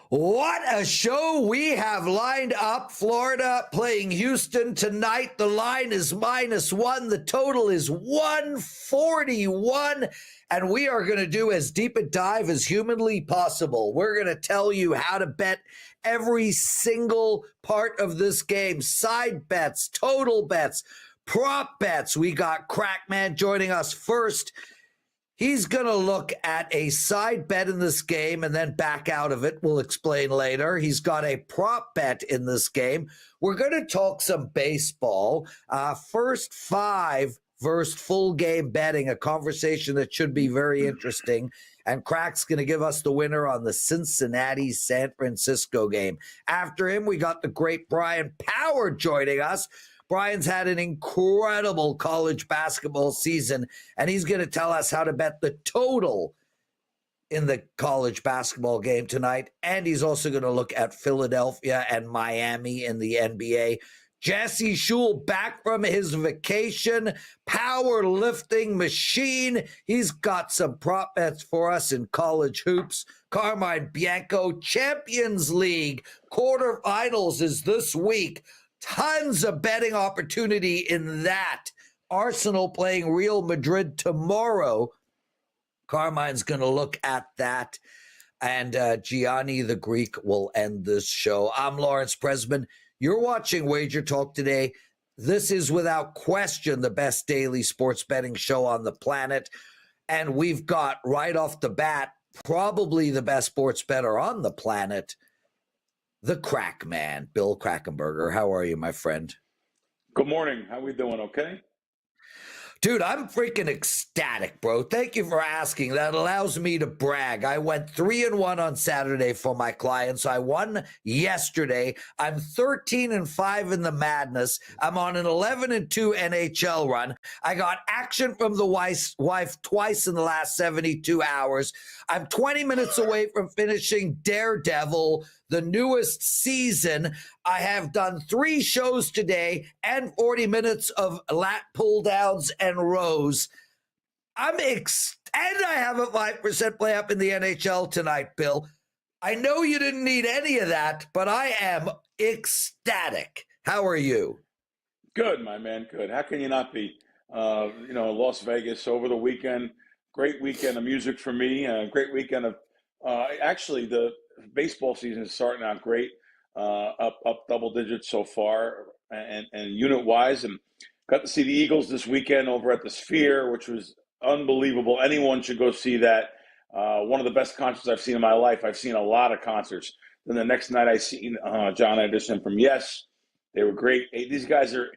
What a show we have lined up. Florida playing Houston tonight. The line is -1. The total is 141. And we are going to do as deep a dive as humanly possible. We're going to tell you how to bet every single part of this game. Side bets, total bets, prop bets. We got Krackman joining us first. He's going to look at a side bet in this game and then back out of it. We'll explain later. He's got a prop bet in this game. We're going to talk some baseball. First five versus full game betting, a conversation that should be very interesting. And Crack's going to give us the winner on the Cincinnati-San Francisco game. After him, we got the great Brian Power joining us. Brian's had an incredible college basketball season, and he's going to tell us how to bet the total in the college basketball game tonight. And he's also going to look at Philadelphia and Miami in the NBA. Jesse Schule back from his vacation, powerlifting machine. He's got some prop bets for us in college hoops. Carmine Bianco, Champions League quarterfinals is this week. Tons of betting opportunity in that. Arsenal playing Real Madrid tomorrow. Carmine's going to look at that. And Gianni The Greek will end this show. I'm Lawrence Presman. You're watching Wager Talk Today. This is without question the best daily sports betting show on the planet. And we've got right off the bat, probably the best sports bettor on the planet, the Krackman, Bill Krackomberger. How are you, my friend? Good morning. How we doing? Okay? Dude, I'm freaking ecstatic, bro. Thank you for asking. That allows me to brag. I went 3-1 on Saturday for my clients. I won yesterday. I'm 13-5 in the madness. I'm on an 11-2 NHL run. I got action from the wife twice in the last 72 hours. I'm 20 minutes away from finishing Daredevil, the newest season. I have done 3 shows today and 40 minutes of lat pull downs and rows. And I have a 5% play up in the NHL tonight, Bill. I know you didn't need any of that, but I am ecstatic. How are you? Good, my man. Good. How can you not be? Las Vegas over the weekend. Great weekend of music for me. Great weekend of actually the baseball season is starting out great. Up double digits so far, and unit wise, and got to see the Eagles this weekend over at the Sphere, which was unbelievable. Anyone should go see that. One of the best concerts I've seen in my life. I've seen a lot of concerts. Then the next night I seen John Anderson from Yes. They were great. These guys are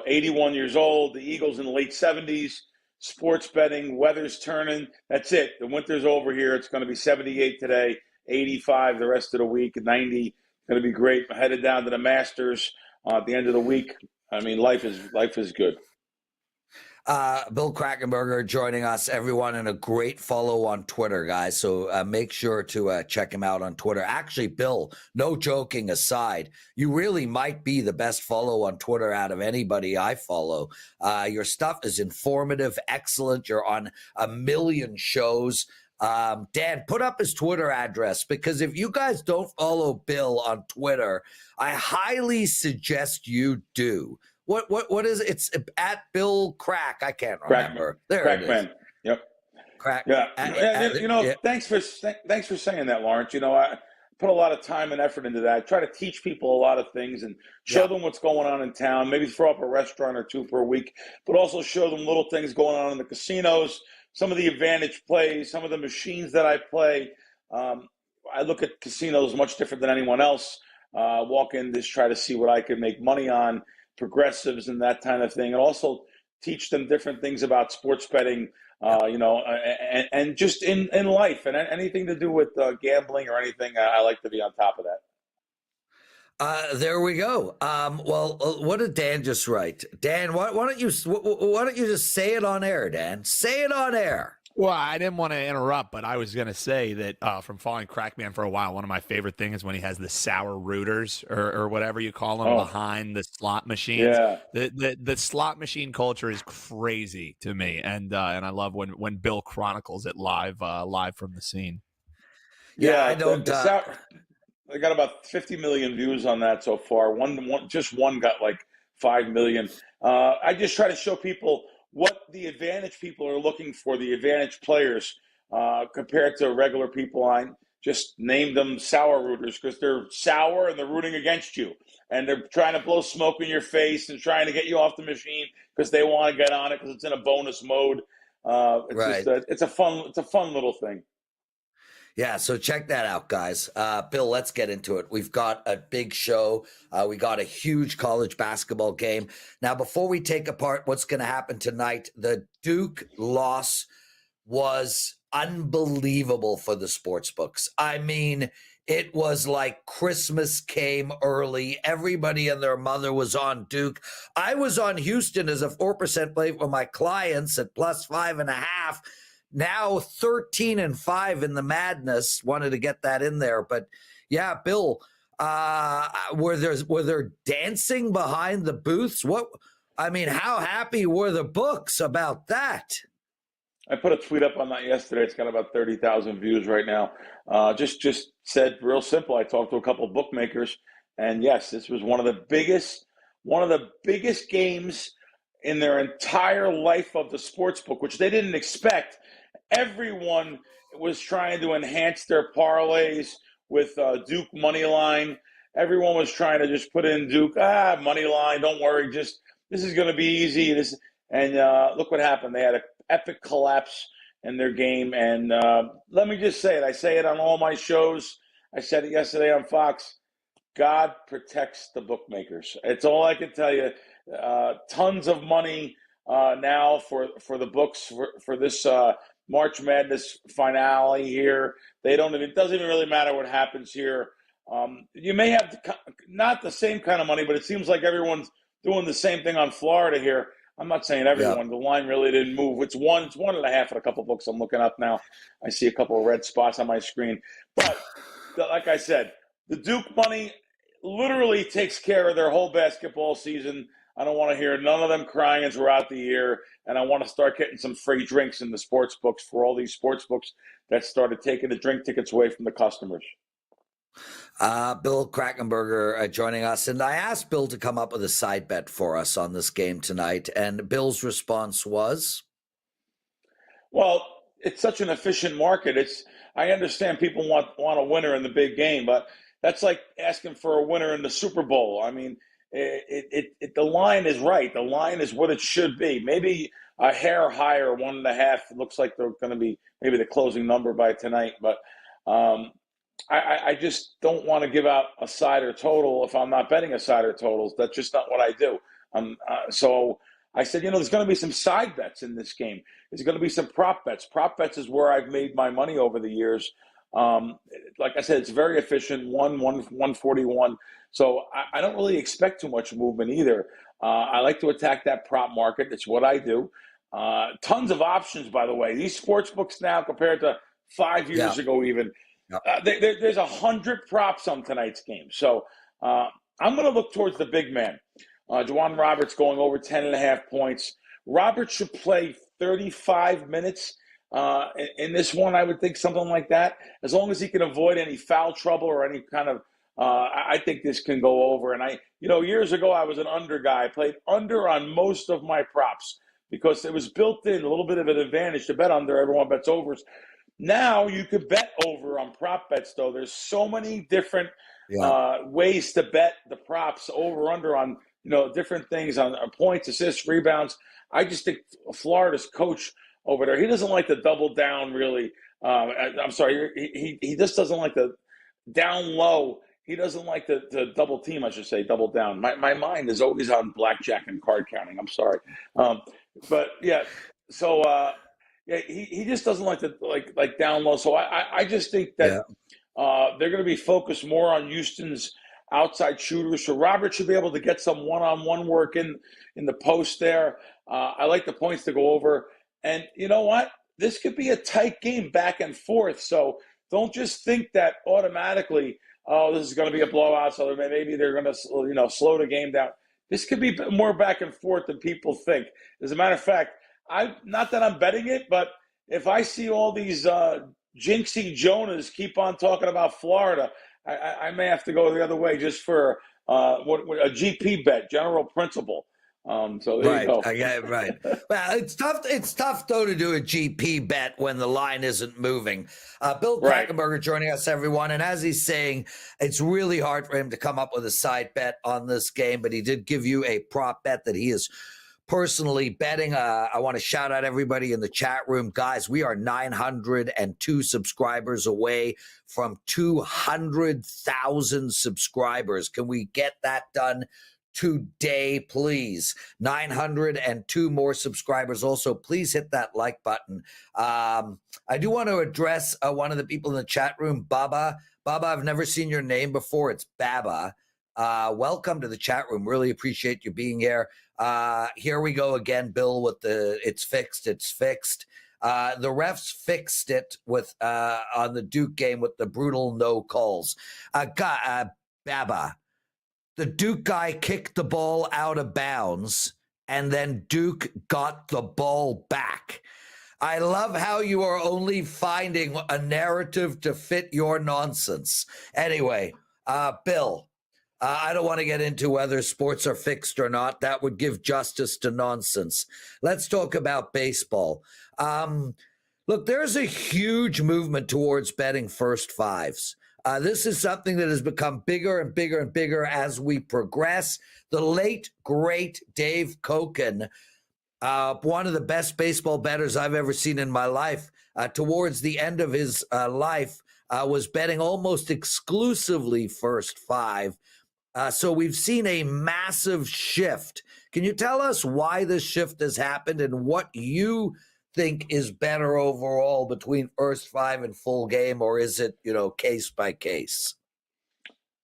81 years old. The Eagles in the late 70s. Sports betting, weather's turning. That's it. The winter's over here. It's going to be 78 today, 85 the rest of the week, 90. Going to be great. Headed down to the Masters at the end of the week. I mean, life is good. Bill Krackomberger joining us, everyone, and a great follow on Twitter, guys. So make sure to check him out on Twitter. Actually, Bill, no joking aside, you really might be the best follow on Twitter out of anybody I follow. Your stuff is informative, excellent. You're on a million shows. Dan, put up his Twitter address, because if you guys don't follow Bill on Twitter, I highly suggest you do. What is it? It's at Bill Crack. I can't remember. There Krackman. It is. Yep. Crack. Yeah. Thanks for saying that, Lawrence. I put a lot of time and effort into that. I try to teach people a lot of things and show them what's going on in town. Maybe throw up a restaurant or 2 per week, but also show them little things going on in the casinos. Some of the advantage plays, some of the machines that I play. I look at casinos much different than anyone else. Walk in, just try to see what I can make money on, progressives and that kind of thing, and also teach them different things about sports betting, and just in life, and anything to do with gambling or anything. I like to be on top of that. There we go. What did Dan just write? Dan, why don't you just say it on air, Dan? Say it on air. Well, I didn't want to interrupt, but I was going to say that from following Krackman for a while, one of my favorite things is when he has the sour rooters or whatever you call them behind the slot machines. Yeah. The slot machine culture is crazy to me, and I love when Bill chronicles it live from the scene. Yeah, I don't. They got about 50 million views on that so far. Just one got like 5 million. I just try to show people what the advantage people are looking for, the advantage players compared to regular people. I just named them sour rooters because they're sour and they're rooting against you. And they're trying to blow smoke in your face and trying to get you off the machine because they want to get on it because it's in a bonus mode. Right. It's a fun little thing. Yeah, so check that out, guys. Bill, let's get into it. We've got a big show. We got a huge college basketball game. Now, before we take apart what's going to happen tonight, the Duke loss was unbelievable for the sports books. I mean, it was like Christmas came early. Everybody and their mother was on Duke. I was on Houston as a 4% play for my clients at plus 5.5. Now 13-5 in the madness. Wanted to get that in there, but yeah, Bill, were there dancing behind the booths? How happy were the books about that? I put a tweet up on that yesterday. It's got about 30,000 views right now. Just said real simple. I talked to a couple of bookmakers, and yes, this was one of the biggest games in their entire life of the sports book, which they didn't expect. Everyone was trying to enhance their parlays with Duke money line. Everyone was trying to just put in Duke money line. Don't worry, this is going to be easy. Look what happened. They had an epic collapse in their game. And let me just say it. I say it on all my shows. I said it yesterday on Fox. God protects the bookmakers. It's all I can tell you. Tons of money now for the books for this March Madness finale here. It doesn't even really matter what happens here. You may have not the same kind of money, but it seems like everyone's doing the same thing on Florida here. I'm not saying everyone. Yeah. The line really didn't move. It's 1.5 at a couple books I'm looking up now. I see a couple of red spots on my screen. But like I said, the Duke money literally takes care of their whole basketball season. I don't want to hear none of them crying throughout the year, and I want to start getting some free drinks in the sports books for all these sports books that started taking the drink tickets away from the customers. Bill Krackman joining us, and I asked Bill to come up with a side bet for us on this game tonight, and Bill's response was? Well, it's such an efficient market. I understand people want a winner in the big game, but that's like asking for a winner in the Super Bowl. I mean, the line is right. The line is what it should be. Maybe a hair higher, 1.5. It looks like they're going to be maybe the closing number by tonight. But I just don't want to give out a side or total if I'm not betting a side or totals. That's just not what I do. So I said, there's going to be some side bets in this game. There's going to be some prop bets. Prop bets is where I've made my money over the years. Like I said, it's very efficient, 141. So I don't really expect too much movement either. I like to attack that prop market. It's what I do. Tons of options, by the way. These sports books now compared to 5 years ago even, there's 100 props on tonight's game. So I'm going to look towards the big man. Juwan Roberts going over 10.5 points. Roberts should play 35 minutes. In this one, I would think something like that. As long as he can avoid any foul trouble or any kind of, I think this can go over. And years ago, I was an under guy. I played under on most of my props because it was built in, a little bit of an advantage to bet under. Everyone bets overs. Now you could bet over on prop bets, though. There's so many different ways to bet the props over under on, different things on points, assists, rebounds. I just think Florida's coach over there, he doesn't like to double down really. I'm sorry, he just doesn't like the down low. He doesn't like the double team, I should say, double down. My mind is always on blackjack and card counting. I'm sorry. But yeah, so he just doesn't like to like down low. So I just think that they're going to be focused more on Houston's outside shooters. So Robert should be able to get some one-on-one work in the post there. I like the points to go over. And you know what? This could be a tight game back and forth. So don't just think that automatically, this is going to be a blowout. So maybe they're going to, slow the game down. This could be more back and forth than people think. As a matter of fact, not that I'm betting it, but if I see all these Jinxie Jonas keep on talking about Florida, I may have to go the other way just for what a GP bet, general principle. So there you Right. go. Right. Well, it's tough. It's tough though to do a GP bet when the line isn't moving. Bill Right. Krackenberger joining us, everyone, and as he's saying, it's really hard for him to come up with a side bet on this game, but he did give you a prop bet that he is personally betting. I want to shout out everybody in the chat room, guys. We are 902 subscribers away from 200,000 subscribers. Can we get that done today, please? 902 more subscribers. Also, please hit that like button. I do want to address one of the people in the chat room, Baba. Baba, I've never seen your name before. It's Baba. Welcome to the chat room. Really appreciate you being here. Here we go again, Bill, with the it's fixed. The refs fixed it with on the Duke game with the brutal no calls. Baba, the Duke guy kicked the ball out of bounds, and then Duke got the ball back. I love how you are only finding a narrative to fit your nonsense. Anyway, Bill, I don't want to get into whether sports are fixed or not. That would give justice to nonsense. Let's talk about baseball. Look, there's a huge movement towards betting first fives. This is something that has become bigger and bigger and bigger as we progress. The late, great Dave Koken, one of the best baseball bettors I've ever seen in my life, towards the end of his life, was betting almost exclusively first five. So we've seen a massive shift. Can you tell us why this shift has happened and what you think is better overall between first five and full game, or is it, case by case?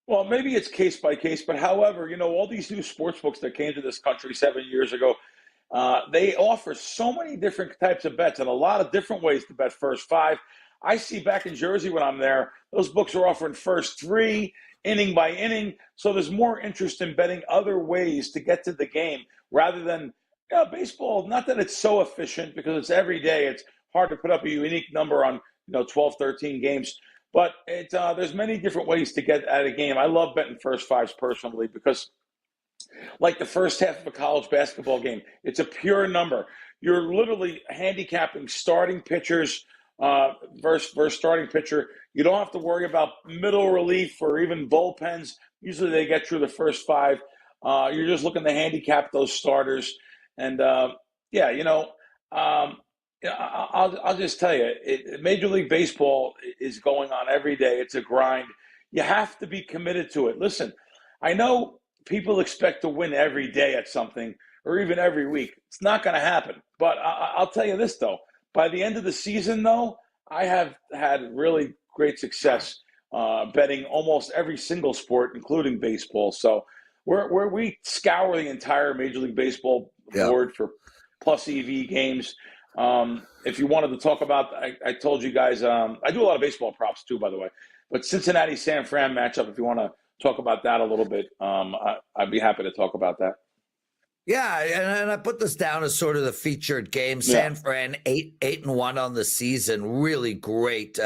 Well, maybe it's case by case, but however, all these new sports books that came to this country 7 years ago, they offer so many different types of bets and a lot of different ways to bet first five. I see back in Jersey when I'm there, those books are offering first three, inning by inning. So there's more interest in betting other ways to get to the game rather than baseball. Not that it's so efficient because it's every day. It's hard to put up a unique number on 12, 13 games. But there's many different ways to get at a game. I love betting first fives personally because like the first half of a college basketball game, it's a pure number. You're literally handicapping starting pitchers versus starting pitcher. You don't have to worry about middle relief or even bullpens. Usually they get through the first five. You're just looking to handicap those starters. And, I'll just tell you, Major League Baseball is going on every day. It's a grind. You have to be committed to it. Listen, I know people expect to win every day at something or even every week. It's not going to happen. But I'll tell you this, though. By the end of the season, though, I have had really great success betting almost every single sport, including baseball. So we scour the entire Major League Baseball board for plus EV games. If you wanted to talk about, I told you guys, I do a lot of baseball props too, by the way. But Cincinnati-San Fran matchup, if you want to talk about that a little bit, I'd be happy to talk about that. Yeah, and I put this down as sort of the featured game. San Fran 8-1 on the season, really great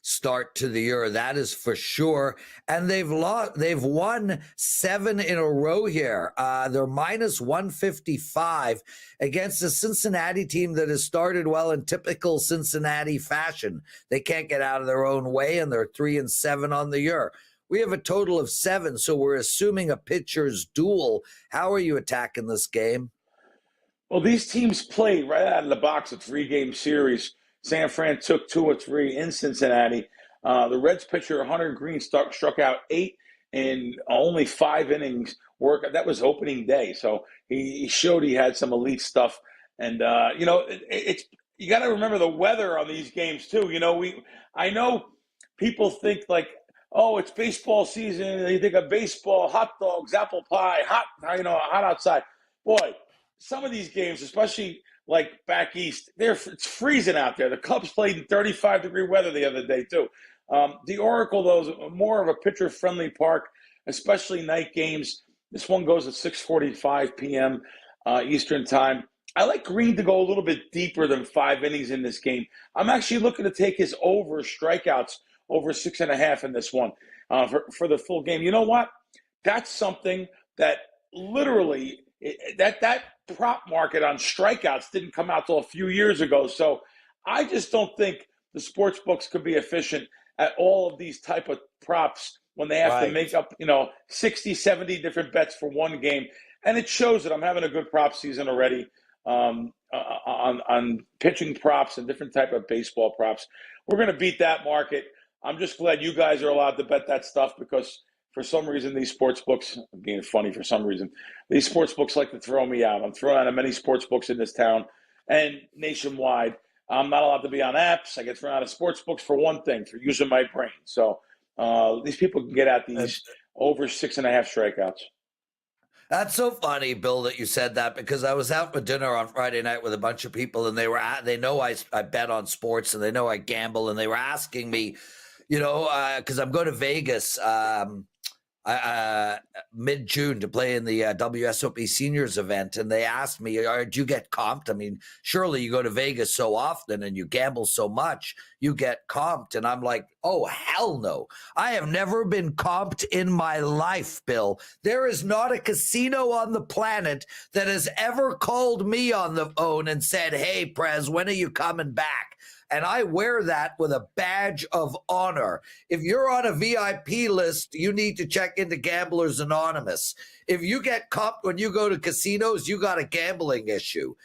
start to the year, that is for sure. And they've won 7 in a row here. They're minus 155 against a Cincinnati team that has started well in typical Cincinnati fashion. They can't get out of their own way, and they're 3-7 on the year. We have a total of 7, so we're assuming a pitcher's duel. How are you attacking this game? Well, these teams played right out of the box a 3-game series. San Fran took 2 or 3 in Cincinnati. The Reds pitcher, Hunter Green, struck out 8 in only 5 innings. That was opening day, so he showed he had some elite stuff. And, it's you got to remember the weather on these games, too. I know people think like, oh, it's baseball season. They think of baseball, hot dogs, apple pie, hot outside. Boy, some of these games, especially like back east, it's freezing out there. The Cubs played in 35-degree weather the other day, too. The Oracle, though, is more of a pitcher-friendly park, especially night games. This one goes at 6:45 p.m. Eastern time. I like Green to go a little bit deeper than 5 innings in this game. I'm actually looking to take his over strikeouts over 6.5 in this one. for the full game. You know what? That's something that literally that prop market on strikeouts didn't come out till a few years ago. So I just don't think the sports books could be efficient at all of these type of props when they have to make up, 60, 70 different bets for one game. And it shows that I'm having a good prop season already on pitching props and different type of baseball props. We're going to beat that market. I'm just glad you guys are allowed to bet that stuff, because for some reason these sports books, being funny for some reason, these sports books like to throw me out. I'm thrown out of many sports books in this town and nationwide. I'm not allowed to be on apps. I get thrown out of sports books for one thing, for using my brain. So these people can get at these over 6.5 strikeouts. That's so funny, Bill, that you said that, because I was out for dinner on Friday night with a bunch of people, and they know I bet on sports, and they know I gamble, and they were asking me, because I'm going to Vegas mid-June to play in the WSOP Seniors event, and they asked me, do you get comped? I mean, surely you go to Vegas so often and you gamble so much, you get comped. And I'm like, oh, hell no. I have never been comped in my life, Bill. There is not a casino on the planet that has ever called me on the phone and said, hey, Prez, when are you coming back? And I wear that with a badge of honor. If you're on a VIP list, you need to check into Gamblers Anonymous. If you get comped when you go to casinos, you got a gambling issue.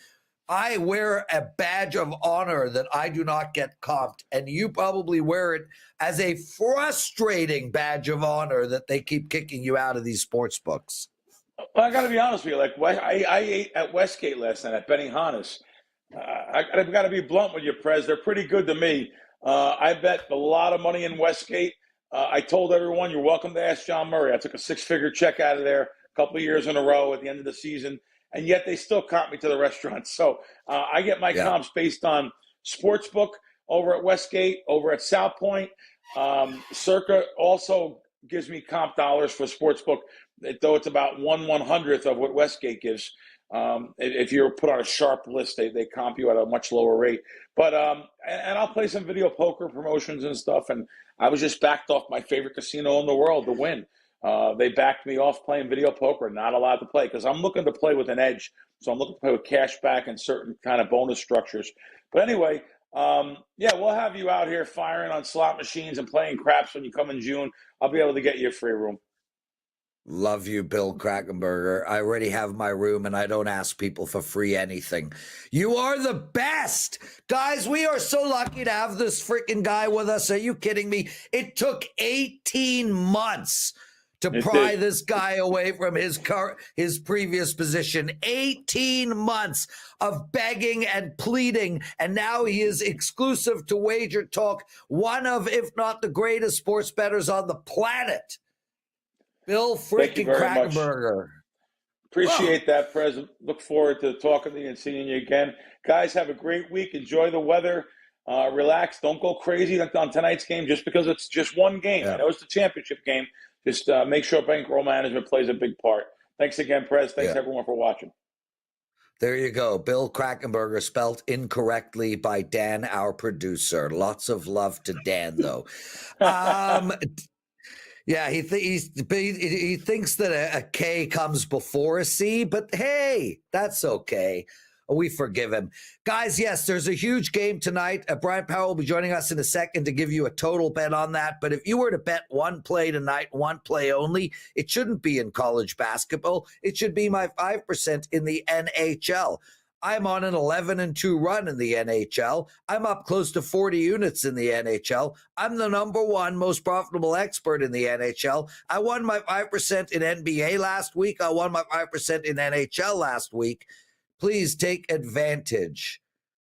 I wear a badge of honor that I do not get comped, and you probably wear it as a frustrating badge of honor that they keep kicking you out of these sports books. Well, I got to be honest with you. Like, I ate at Westgate last night at Benihana's. I've got to be blunt with you, Prez. They're pretty good to me. I bet a lot of money in Westgate. I told everyone, you're welcome to ask John Murray. I took a 6-figure check out of there a couple of years in a row at the end of the season, and yet they still comp me to the restaurant. So I get my comps based on Sportsbook over at Westgate, over at South Point. Circa also gives me comp dollars for Sportsbook, though it's about 1/100th of what Westgate gives. If you're put on a sharp list, they comp you at a much lower rate. But and I'll play some video poker promotions and stuff. And I was just backed off my favorite casino in the world to win. They backed me off playing video poker, not allowed to play, because I'm looking to play with an edge. So I'm looking to play with cash back and certain kind of bonus structures. But anyway, we'll have you out here firing on slot machines and playing craps when you come in June. I'll be able to get you a free room. Love you, Bill Krackenberger. I already have my room, and I don't ask people for free anything. You are the best. Guys, we are so lucky to have this freaking guy with us. Are you kidding me? It took 18 months to pry this guy away from his previous position. 18 months of begging and pleading, and now he is exclusive to WagerTalk, one of, if not the greatest sports bettors on the planet. Bill freaking Krackenberger. Appreciate that, Prez. Look forward to talking to you and seeing you again. Guys, have a great week. Enjoy the weather. Relax. Don't go crazy on tonight's game just because it's just one game. I know it's the championship game. Just make sure bankroll management plays a big part. Thanks again, Prez. Thanks, everyone, for watching. There you go. Bill Krackenberger, spelled incorrectly by Dan, our producer. Lots of love to Dan, though. Yeah, he thinks that a K comes before a C, but hey, that's okay. We forgive him. Guys, yes, there's a huge game tonight. Brian Powell will be joining us in a second to give you a total bet on that. But if you were to bet one play tonight, one play only, it shouldn't be in college basketball. It should be my 5% in the NHL. I'm on an 11-2 run in the NHL. I'm up close to 40 units in the NHL. I'm the number one most profitable expert in the NHL. I won my 5% in NBA last week. I won my 5% in NHL last week. Please take advantage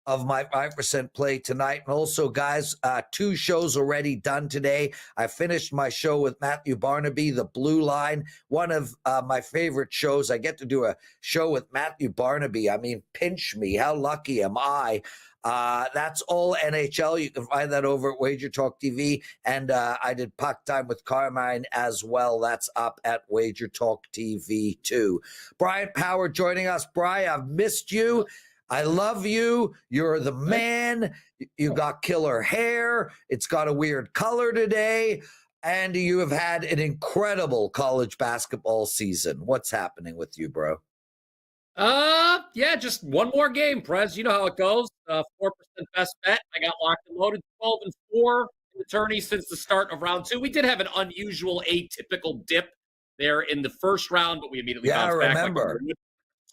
of my 5% play tonight. And also, guys, 2 shows already done today. I finished my show with Matthew Barnaby, The Blue Line, one of my favorite shows. I get to do a show with Matthew Barnaby. I mean, pinch me. How lucky am I? That's all NHL. You can find that over at WagerTalk TV. And I did Puck Time with Carmine as well. That's up at WagerTalk TV too. Brian Power joining us. Brian, I've missed you. I love you. You're the man. You got killer hair. It's got a weird color today. Andy, you have had an incredible college basketball season. What's happening with you, bro? Yeah, just one more game, Prez. You know how it goes. 4% best bet. I got locked and loaded, 12-4 in the tourney since the start of round two. We did have an unusual, atypical dip there in the first round, but we immediately bounced back. Remember.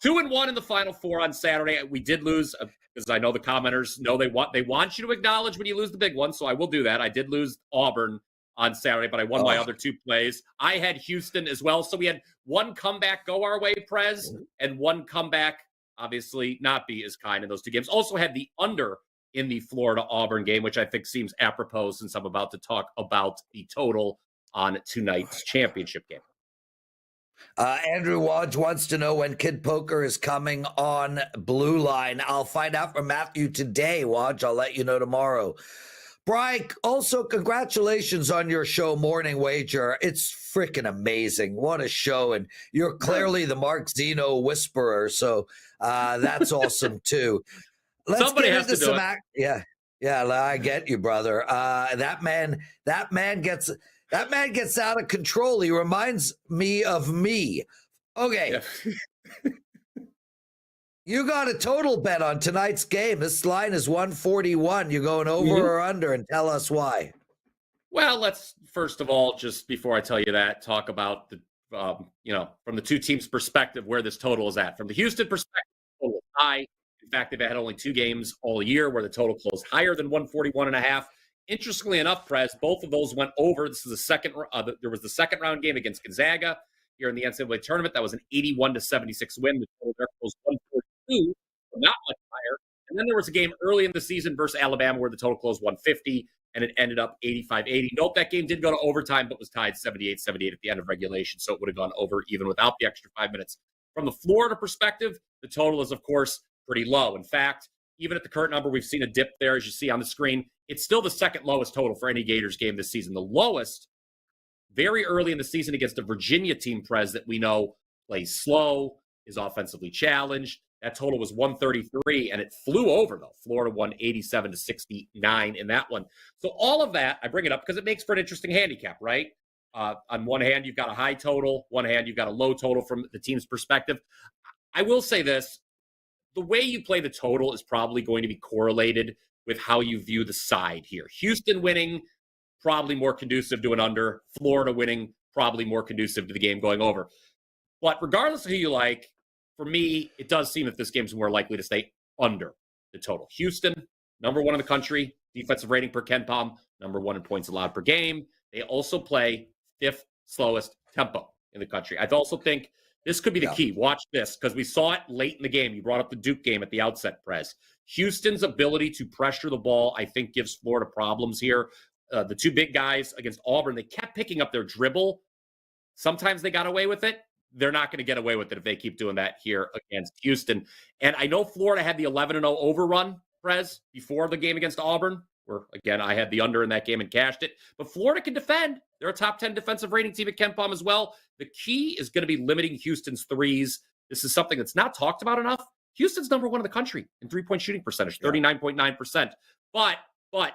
2-1 in the final four on Saturday. We did lose because I know the commenters know they want you to acknowledge when you lose the big one, so I will do that. I did lose Auburn on Saturday, but I won my other two plays. I had Houston as well, so we had one comeback go our way, Prez, and one comeback obviously not be as kind in those two games. Also had the under in the Florida-Auburn game, which I think seems apropos since I'm about to talk about the total on tonight's championship game. Andrew Wadge wants to know when Kid Poker is coming on Blue Line. I'll find out from Matthew today, Wadge. I'll let you know tomorrow. Bry, also congratulations on your show, Morning Wager. It's freaking amazing. What a show. And you're clearly the Mark Zeno whisperer, so that's awesome too. Somebody has to do it. Yeah, I get you, brother. That man gets out of control. He reminds me of me. Okay. Yeah. You got a total bet on tonight's game. This line is 141. You going over or under, and tell us why. Well, let's first of all, just before I tell you that, talk about the from the two teams' perspective where this total is at. From the Houston perspective, the total is high. In fact, they've had only two games all year where the total closed higher than 141.5. Interestingly enough, Prez, both of those went over. This is the second. There was the second round game against Gonzaga here in the NCAA tournament. That was an 81-76 win. The total there closed 142, so not much higher. And then there was a game early in the season versus Alabama where the total closed 150, and it ended up 85-80. Note that game did go to overtime, but was tied 78-78 at the end of regulation, so it would have gone over even without the extra 5 minutes. From the Florida perspective, the total is, of course, pretty low. In fact, even at the current number, we've seen a dip there, as you see on the screen. It's still the second lowest total for any Gators game this season. The lowest, very early in the season against a Virginia team, Prez, that we know plays slow, is offensively challenged. That total was 133, and it flew over, though. Florida won 87-69 in that one. So all of that, I bring it up because it makes for an interesting handicap, right? On one hand, you've got a high total. One hand, you've got a low total from the team's perspective. I will say this. The way you play the total is probably going to be correlated with how you view the side here. Houston winning, probably more conducive to an under. Florida winning, probably more conducive to the game going over. But regardless of who you like, for me, it does seem that this game's more likely to stay under the total. Houston, number one in the country, defensive rating per KenPom, number one in points allowed per game. They also play fifth slowest tempo in the country. I also think this could be the key. Watch this, because we saw it late in the game. You brought up the Duke game at the outset, Prez. Houston's ability to pressure the ball, I think, gives Florida problems here. The two big guys against Auburn, they kept picking up their dribble. Sometimes they got away with it. They're not going to get away with it if they keep doing that here against Houston. And I know Florida had the 11-0 overrun, Prez, before the game against Auburn, where, again, I had the under in that game and cashed it. But Florida can defend. They're a top 10 defensive rating team at KenPom as well. The key is going to be limiting Houston's threes. This is something that's not talked about enough. Houston's number one in the country in three-point shooting percentage, 39.9%. But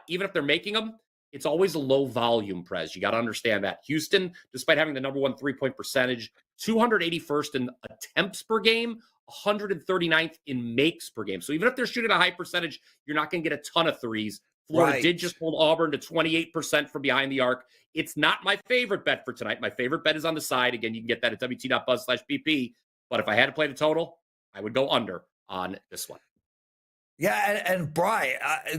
even if they're making them, it's always a low volume, Prez. You got to understand that. Houston, despite having the number one three-point percentage, 281st in attempts per game, 139th in makes per game. So even if they're shooting a high percentage, you're not going to get a ton of threes. Florida did just hold Auburn to 28% from behind the arc. It's not my favorite bet for tonight. My favorite bet is on the side. Again, you can get that at wt.buzz/pp. But if I had to play the total, I would go under on this one. Yeah, and Bry,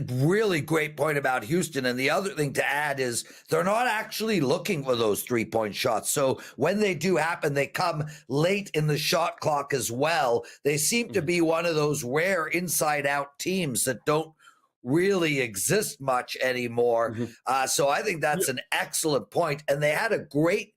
really great point about Houston. And the other thing to add is they're not actually looking for those three-point shots. So when they do happen, they come late in the shot clock as well. They seem to be one of those rare inside-out teams that don't really exist much anymore. So I think that's an excellent point. And they had a great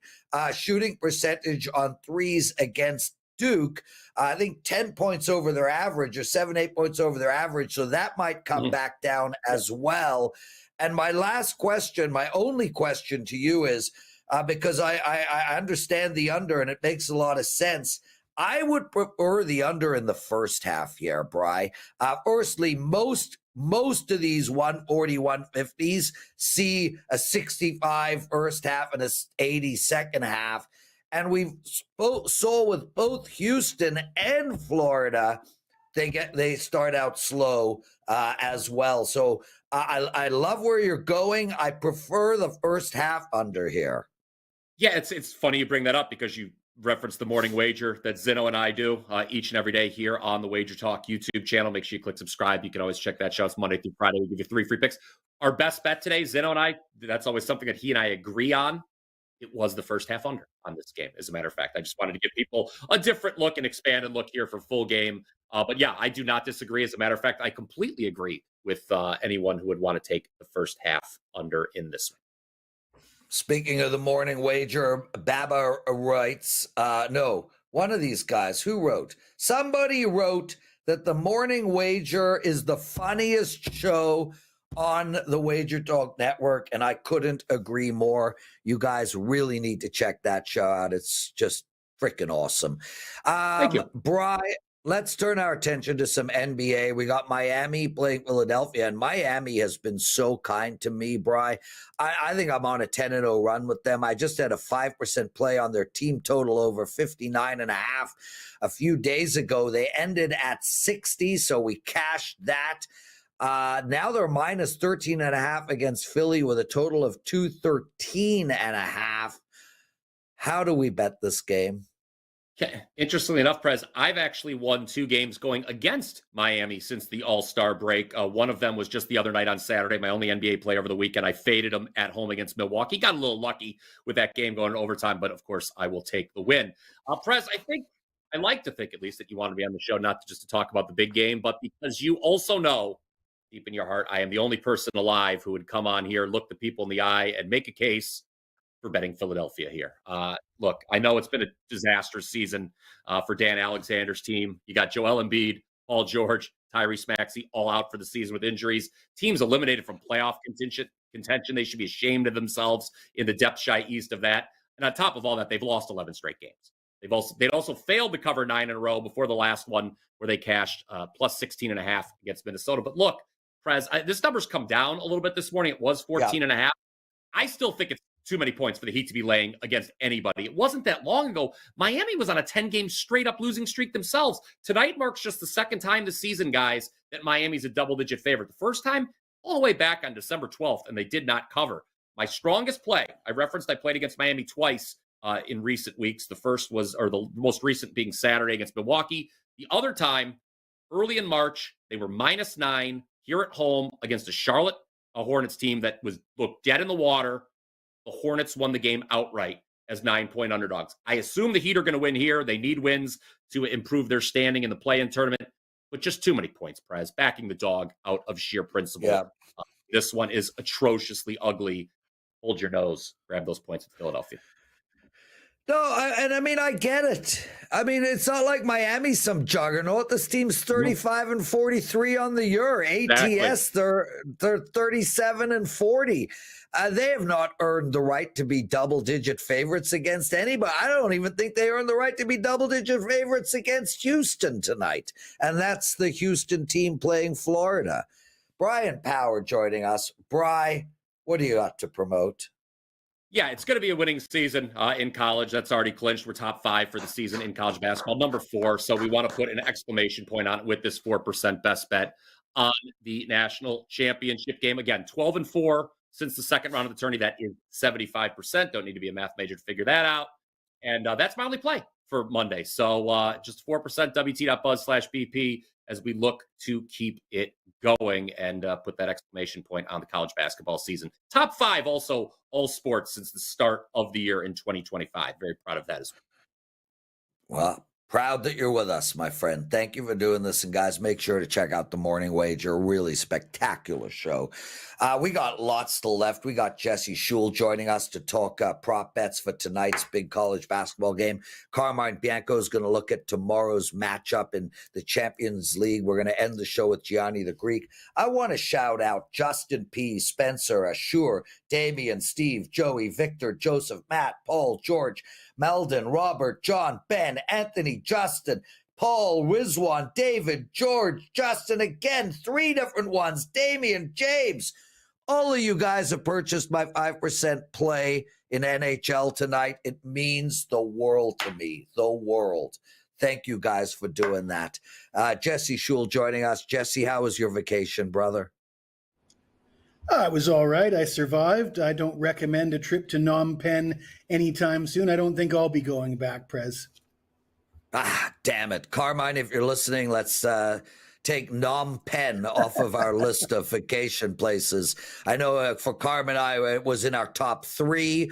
shooting percentage on threes against Duke. I think 10 points over their average or 7-8 points over their average. So that might come back down as well. And my last question, my only question to you is, because I understand the under and it makes a lot of sense. I would prefer the under in the first half here, Bry. Firstly, most most of these 140, 150s see a 65 first half and a 80 second half. And we saw with both Houston and Florida, they start out slow as well. So I love where you're going. I prefer the first half under here. Yeah, it's funny you bring that up because you referenced the morning wager that Zinno and I do each and every day here on the WagerTalk YouTube channel. Make sure you click subscribe. You can always check that show. It's Monday through Friday. We give you 3 free picks. Our best bet today, Zinno and I, that's always something that he and I agree on. It was the first half under on this game, as a matter of fact. I just wanted to give people a different look and expand and look here for full game. But yeah, I do not disagree. As a matter of fact, I completely agree with anyone who would want to take the first half under in this one. Speaking of the morning wager, Baba writes, no, one of these guys, who wrote? Somebody wrote that the morning wager is the funniest show on the WagerTalk Network, and I couldn't agree more. You guys really need to check that show out. It's just freaking awesome. Thank you. Brian, let's turn our attention to some NBA. We got Miami playing Philadelphia, and Miami has been so kind to me, Bri. I think I'm on a 10-0 run with them. I just had a 5% play on their team total over 59.5 a few days ago. They ended at 60, so we cashed that. Now they're minus 13.5 against Philly with a total of 213.5. How do we bet this game? Okay. Interestingly enough, Prez, I've actually won 2 games going against Miami since the All-Star break. One of them was just the other night on Saturday, my only NBA play over the weekend. I faded them at home against Milwaukee. Got a little lucky with that game going to overtime, but of course, I will take the win. Prez, I like to think at least that you want to be on the show, not just to talk about the big game, but because you also know deep in your heart, I am the only person alive who would come on here, look the people in the eye, and make a case for betting Philadelphia here. Look, I know it's been a disastrous season for Dan Alexander's team. You got Joel Embiid, Paul George, Tyrese Maxey all out for the season with injuries. Teams eliminated from playoff contention. They should be ashamed of themselves in the depth-shy East of that. And on top of all that, they've lost 11 straight games. They'd also failed to cover 9 in a row before the last one where they cashed plus 16.5 against Minnesota. But look, Prez, this number's come down a little bit this morning. It was 14.5. I still think it's too many points for the Heat to be laying against anybody. It wasn't that long ago. Miami was on a 10-game straight-up losing streak themselves. Tonight marks just the second time this season, guys, that Miami's a double-digit favorite. The first time, all the way back on December 12th, and they did not cover. My strongest play, I played against Miami twice in recent weeks. The first was, or the most recent being Saturday against Milwaukee. The other time, early in March, they were -9 here at home against a Charlotte Hornets team that looked dead in the water. The Hornets won the game outright as 9-point underdogs. I assume the Heat are going to win here. They need wins to improve their standing in the play-in tournament, but just too many points, Prez, backing the dog out of sheer principle. Yeah. This one is atrociously ugly. Hold your nose. Grab those points in Philadelphia. No, I get it. I mean, it's not like Miami's some juggernaut. This team's 35-43 on the year. ATS, they're 37-40. They have not earned the right to be double-digit favorites against anybody. I don't even think they earned the right to be double-digit favorites against Houston tonight. And that's the Houston team playing Florida. Brian Power joining us. Bri, what do you got to promote? Yeah, it's going to be a winning season in college. That's already clinched. We're top 5 for the season in college basketball, number 4. So we want to put an exclamation point on it with this 4% best bet on the national championship game. Again, 12-4 since the second round of the tourney. That is 75%. Don't need to be a math major to figure that out. And that's my only play for Monday. So just 4% WT.buzz/BP as we look to keep it going and put that exclamation point on the college basketball season. Top 5 also all sports since the start of the year in 2025. Very proud of that as well. Well, proud that you're with us, my friend. Thank you for doing this. And guys, make sure to check out the Morning Wager. Really spectacular show. We got lots to left. We got Jesse Schule joining us to talk prop bets for tonight's big college basketball game. Carmine Bianco is going to look at tomorrow's matchup in the Champions League. We're going to end the show with Gianni The Greek. I want to shout out Justin P., Spencer, Ashur, Damian, Steve, Joey, Victor, Joseph, Matt, Paul, George, Meldon, Robert, John, Ben, Anthony, Justin, Paul, Rizwan, David, George, Justin, again, 3 different ones, Damian, James. All of you guys have purchased my 5% play in NHL tonight. It means the world to me, the world. Thank you guys for doing that. Jesse Schule joining us. Jesse, how was your vacation, brother? It was all right. I survived. I don't recommend a trip to Phnom Penh anytime soon. I don't think I'll be going back, Prez. Damn it. Carmine, if you're listening, let's take Phnom Penh off of our list of vacation places. I know for Carmen and I, it was in our top 3,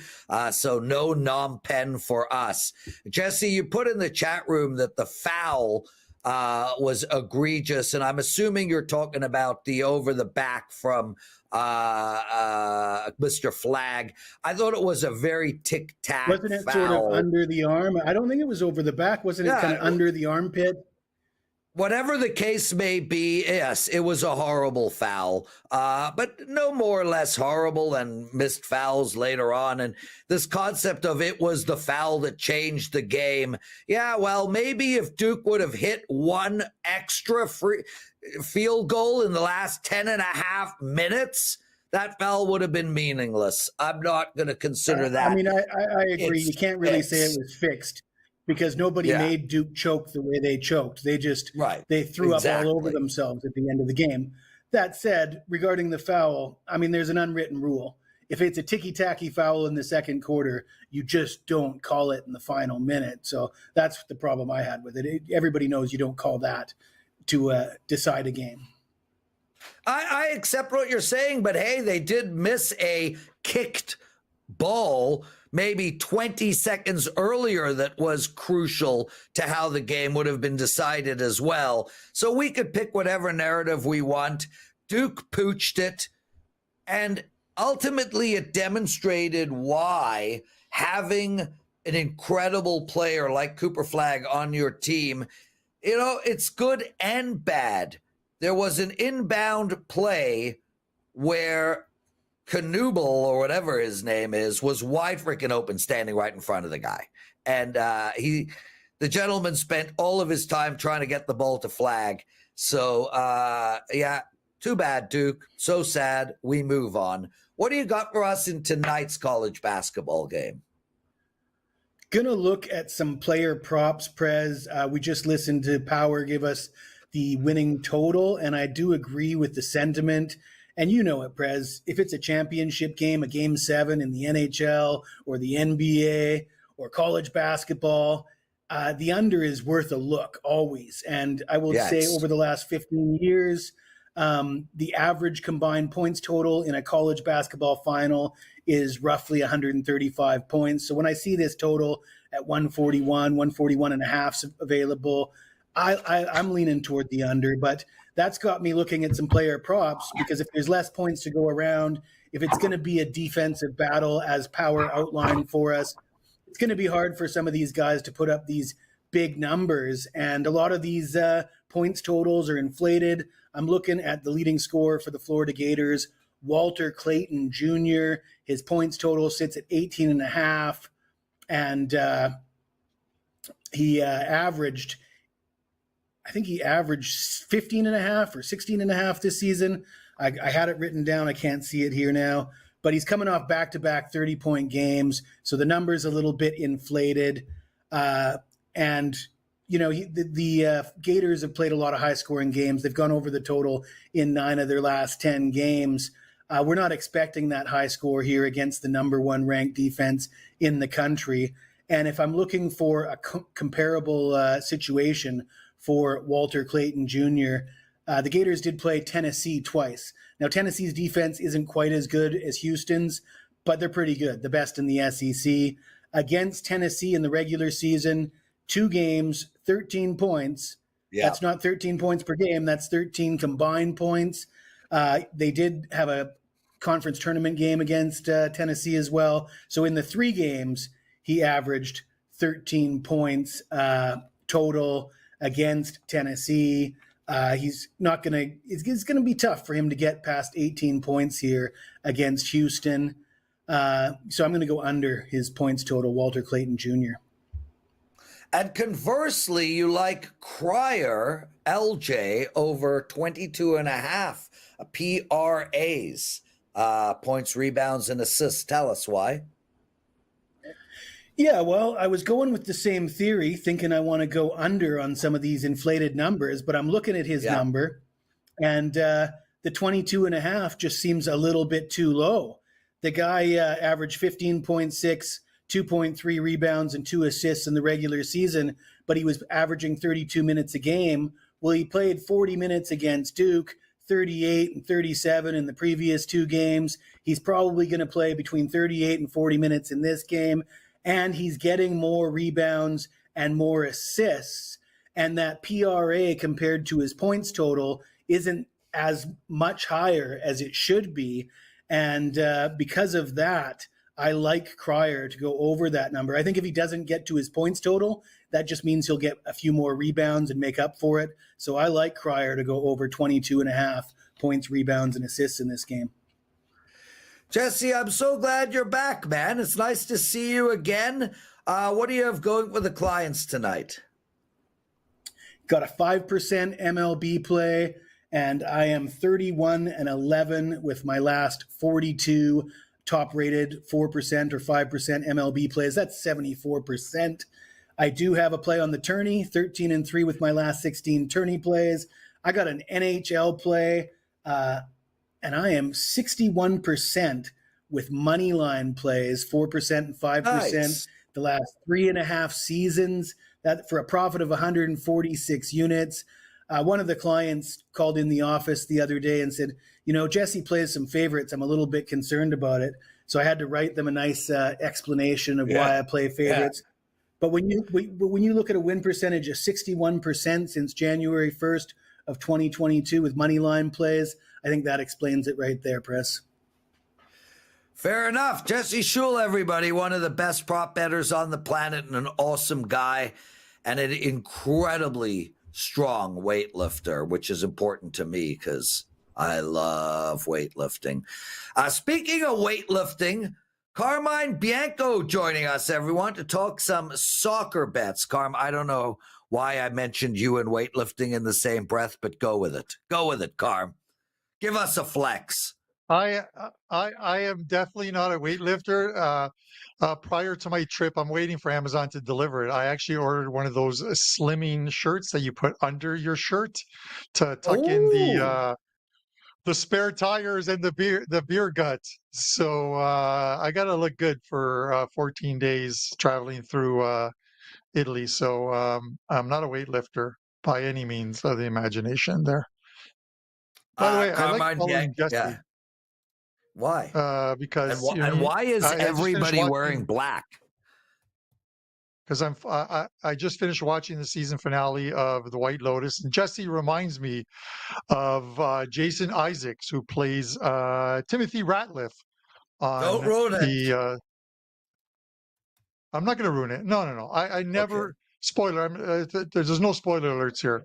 so no Phnom Penh for us. Jesse, you put in the chat room that the foul was egregious, and I'm assuming you're talking about the over the back from Mr. Flag. I thought it was a very tic-tac Wasn't it foul. sort of under the arm? I don't think it was over the back. Wasn't it kind of under the armpit? Whatever the case may be, yes, it was a horrible foul, but no more or less horrible than missed fouls later on. And this concept of it was the foul that changed the game. Yeah, well, maybe if Duke would have hit one extra field goal in the last 10 and a half minutes, that foul would have been meaningless. I'm not going to consider that. I mean, I agree. You can't really say it was fixed, because nobody made Duke choke the way they choked. They just they threw up all over themselves at the end of the game. That said, regarding the foul, I mean, there's an unwritten rule. If it's a ticky-tacky foul in the second quarter, you just don't call it in the final minute. So that's the problem I had with it. Everybody knows you don't call that to decide a game. I accept what you're saying, but hey, they did miss a kicked ball maybe 20 seconds earlier that was crucial to how the game would have been decided as well. So we could pick whatever narrative we want. Duke pooched it, and ultimately it demonstrated why having an incredible player like Cooper Flag on your team, you know, it's good and bad. There was an inbound play where Knuble, or whatever his name is, was wide freaking open, standing right in front of the guy. And the gentleman spent all of his time trying to get the ball to Flag. So, yeah, too bad, Duke. So sad. We move on. What do you got for us in tonight's college basketball game? Going to look at some player props, Prez. We just listened to Power give us the winning total, and I do agree with the sentiment. And you know it, Prez, if it's a championship game, a game 7 in the NHL or the NBA or college basketball, the under is worth a look always. And I will say over the last 15 years, the average combined points total in a college basketball final is roughly 135 points. So when I see this total at 141 and a half available, I'm leaning toward the under, but that's got me looking at some player props, because if there's less points to go around, if it's going to be a defensive battle as Power outlined for us, it's going to be hard for some of these guys to put up these big numbers. And a lot of these points totals are inflated. I'm looking at the leading scorer for the Florida Gators, Walter Clayton Jr. His points total sits at 18 and a half. And he averaged 15 and a half or 16 and a half this season. I had it written down. I can't see it here now, but he's coming off back-to-back 30-point games. So the number's a little bit inflated. And, you know, the Gators have played a lot of high-scoring games. They've gone over the total in 9 of their last 10 games. We're not expecting that high score here against the number 1 ranked defense in the country. And if I'm looking for a comparable situation for Walter Clayton Jr., the Gators did play Tennessee twice. Now, Tennessee's defense isn't quite as good as Houston's, but they're pretty good, the best in the SEC. Against Tennessee in the regular season, 2 games, 13 points. Yeah. That's not 13 points per game. That's 13 combined points. They did have a conference tournament game against Tennessee as well. So in the 3 games, he averaged 13 points total against Tennessee. It's going to be tough for him to get past 18 points here against Houston. So I'm going to go under his points total, Walter Clayton Jr. And conversely, you like Cryer, LJ, over 22.5 PRAs, points, rebounds, and assists. Tell us why. Yeah, well, I was going with the same theory, thinking I want to go under on some of these inflated numbers, but I'm looking at his number, and the 22.5 just seems a little bit too low. The guy averaged 15.6, 2.3 rebounds, and 2 assists in the regular season, but he was averaging 32 minutes a game. Well, he played 40 minutes against Duke, 38 and 37 in the previous 2 games. He's probably going to play between 38 and 40 minutes in this game, and he's getting more rebounds and more assists. And that PRA compared to his points total isn't as much higher as it should be. And because of that, I like Cryer to go over that number. I think if he doesn't get to his points total, that just means he'll get a few more rebounds and make up for it. So I like Cryer to go over 22.5 points, rebounds, and assists in this game. Jesse, I'm so glad you're back, man. It's nice to see you again. What do you have going with the clients tonight? Got a 5% MLB play, and I am 31-11 with my last 42 top-rated 4% or 5% MLB plays. That's 74%. I do have a play on the tourney, 13-3 with my last 16 tourney plays. I got an NHL play, and I am 61% with money line plays, 4% and 5%. Nice. The last 3.5 seasons, that for a profit of 146 units. One of the clients called in the office the other day and said, Jesse plays some favorites. I'm a little bit concerned about it. So I had to write them a nice explanation of why I play favorites. Yeah. But when you look at a win percentage of 61% since January 1st of 2022 with money line plays, I think that explains it right there, Prez. Fair enough. Jesse Schule, everybody, one of the best prop bettors on the planet and an awesome guy and an incredibly strong weightlifter, which is important to me because I love weightlifting. Speaking of weightlifting, Carmine Bianco joining us, everyone, to talk some soccer bets. Carm, I don't know why I mentioned you and weightlifting in the same breath, but go with it. Go with it, Carm. Give us a flex. I am definitely not a weightlifter. Prior to my trip, I'm waiting for Amazon to deliver it. I actually ordered one of those slimming shirts that you put under your shirt to tuck in the spare tires and the beer gut. So I got to look good for 14 days traveling through Italy. So I'm not a weightlifter by any means of the imagination there. By the way, Carmine, I like following Jesse. Yeah. Why? Because and why is everybody wearing black? Because I just finished watching the season finale of The White Lotus, and Jesse reminds me of Jason Isaacs, who plays Timothy Ratliff on Don't ruin it. I'm not going to ruin it. No. I never. Okay. Spoiler, there's no spoiler alerts here.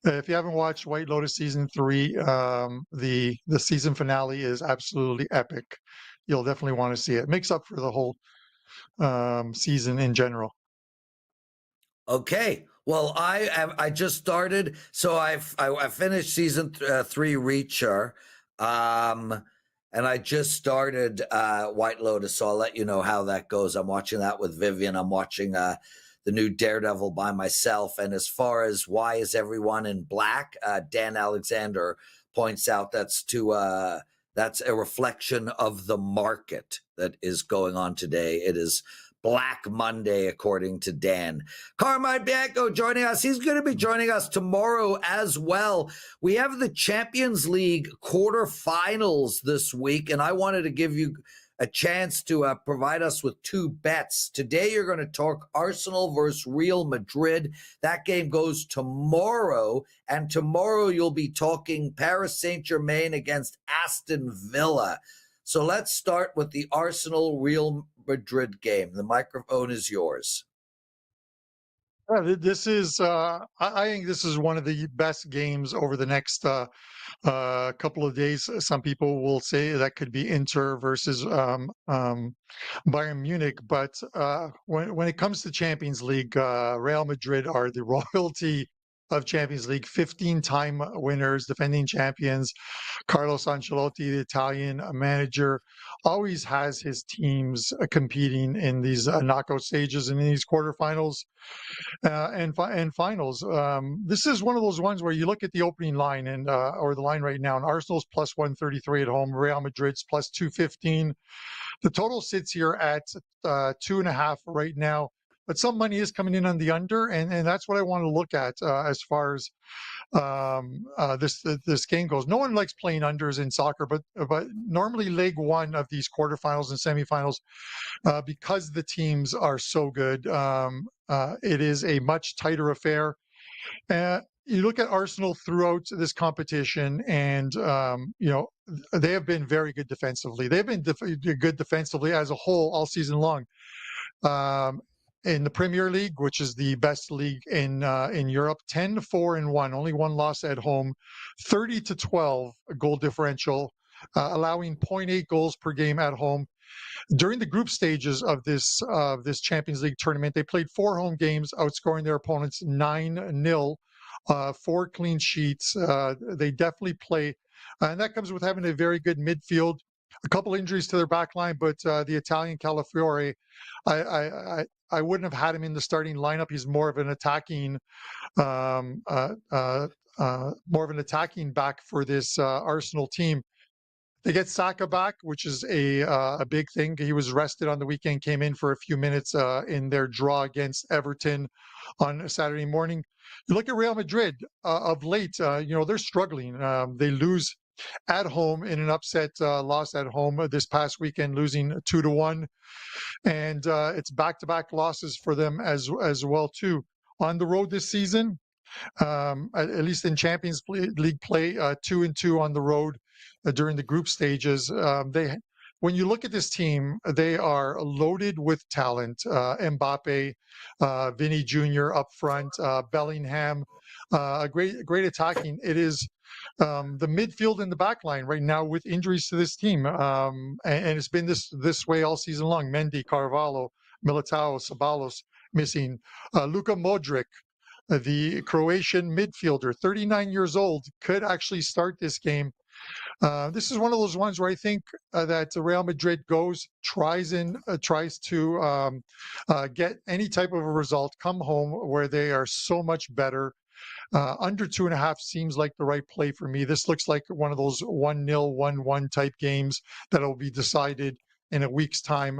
If you haven't watched White Lotus season 3, the season finale is absolutely epic. You'll definitely want to see it. Makes up for the whole season in general. Okay. Well, I just started, so I finished season 3 Reacher, and I just started White Lotus, so I'll let you know how that goes. I'm watching that with Vivian. I'm watching the new Daredevil by myself. And as far as why is everyone in black, Dan Alexander points out that's a reflection of the market that is going on today. It is Black Monday, according to Dan. Carmine Bianco joining us. He's going to be joining us tomorrow as well. We have the Champions League quarterfinals this week, and I wanted to give you a chance to provide us with 2 bets. Today, you're going to talk Arsenal versus Real Madrid. That game goes tomorrow, and tomorrow you'll be talking Paris Saint-Germain against Aston Villa. So let's start with the Arsenal-Real Madrid game. The microphone is yours. This is, I think this is one of the best games over the next couple of days. Some people will say that could be Inter versus Bayern Munich, but when it comes to Champions League, Real Madrid are the royalty of Champions League, 15-time winners, defending champions. Carlos Ancelotti, the Italian manager, always has his teams competing in these knockout stages and in these quarterfinals and finals. This is one of those ones where you look at the opening line and or the line right now, and Arsenal's plus 133 at home, Real Madrid's plus 215. The total sits here at 2.5 right now. But some money is coming in on the under, and that's what I want to look at as far as this game goes. No one likes playing unders in soccer, but normally leg one of these quarterfinals and semifinals, because the teams are so good, it is a much tighter affair. You look at Arsenal throughout this competition, and they have been very good defensively. They've been good defensively as a whole all season long. In the Premier League, which is the best league in Europe, 10-4-1, only one loss at home, 30-12 goal differential, allowing 0.8 goals per game at home. During the group stages of this Champions League tournament, they played 4 home games, outscoring their opponents 9-0, 4 clean sheets. They definitely play, and that comes with having a very good midfield. A couple injuries to their back line, but the Italian Calafiore, I wouldn't have had him in the starting lineup. He's more of an attacking, back for this Arsenal team. They get Saka back, which is a big thing. He was rested on the weekend, came in for a few minutes in their draw against Everton on Saturday morning. You look at Real Madrid of late. They're struggling. They lose at home in an upset loss at home this past weekend, losing 2-1, and it's back-to-back losses for them as well too. On the road this season, at least in Champions League play, 2-2 on the road during the group stages. When you look at this team, they are loaded with talent. Mbappe, Vinny Jr. up front, Bellingham, a great attacking. It is the midfield and the back line right now with injuries to this team. And it's been this way all season long. Mendy, Carvalho, Militao, Ceballos missing. Luka Modric, the Croatian midfielder, 39 years old, could actually start this game. This is one of those ones where I think that Real Madrid tries to get any type of a result, come home where they are so much better. Under 2.5 seems like the right play for me. This looks like one of those 1-0, 1-1 type games that will be decided in a week's time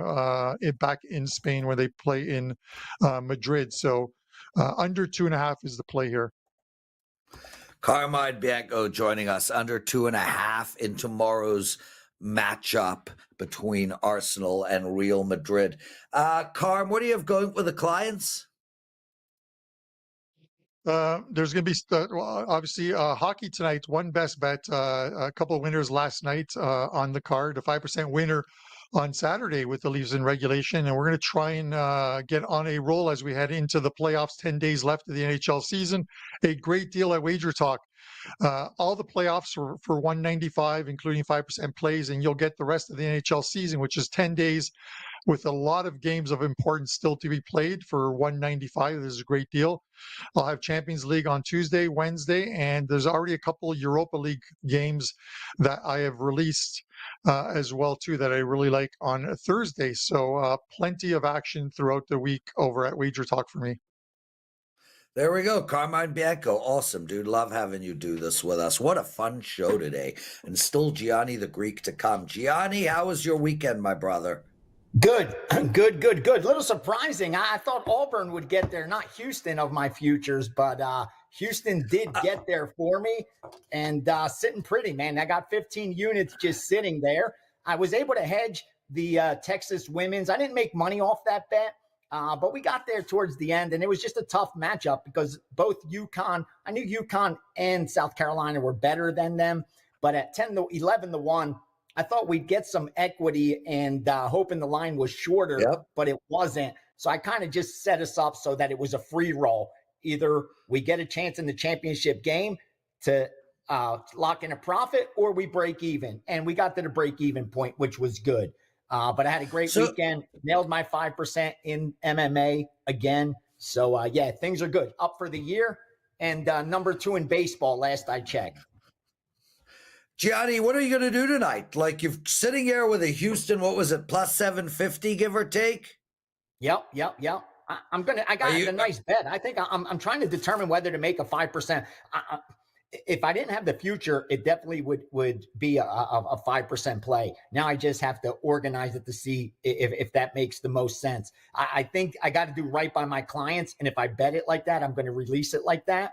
back in Spain when they play in Madrid. So under 2.5 is the play here. Carmine Bianco joining us, under 2.5 in tomorrow's matchup between Arsenal and Real Madrid. Carm, what do you have going for the clients? There's going to be obviously hockey tonight. One best bet, a couple of winners last night on the card, a 5% winner on Saturday with the Leafs in regulation, and we're going to try and get on a roll as we head into the playoffs. 10 days left of the NHL season. A great deal at WagerTalk. All the playoffs for $195, including 5% plays, and you'll get the rest of the NHL season, which is 10 days with a lot of games of importance still to be played for $195. This is a great deal. I'll have Champions League on Tuesday, Wednesday, and there's already a couple of Europa League games that I have released as well too that I really like on Thursday. So plenty of action throughout the week over at WagerTalk for me. There we go. Carmine Bianco. Awesome, dude. Love having you do this with us. What a fun show today. And still Gianni the Greek to come. Gianni, how was your weekend, my brother? Good. A little surprising. I thought Auburn would get there, not Houston of my futures, but Houston did get there for me, and sitting pretty, man. I got 15 units just sitting there. I was able to hedge the Texas women's. I didn't make money off that bet, but we got there towards the end, and it was just a tough matchup because both I knew UConn and South Carolina were better than them, but at 11-1, I thought we'd get some equity and hoping the line was shorter, but it wasn't. So I kind of just set us up so that it was a free roll. Either we get a chance in the championship game to lock in a profit, or we break even. And we got to the break even point, which was good. But I had a great weekend, nailed my 5% in MMA again. So, yeah, things are good. Up for the year, and number 2 in baseball, last I checked. Gianni, what are you going to do tonight? Like, you're sitting here with a Houston, what was it, plus 750, give or take? Yep. I got a nice bet. I think I'm trying to determine whether to make a 5%. If I didn't have the future, it definitely would be a 5% play. Now I just have to organize it to see if that makes the most sense. I think I got to do right by my clients. And if I bet it like that, I'm going to release it like that.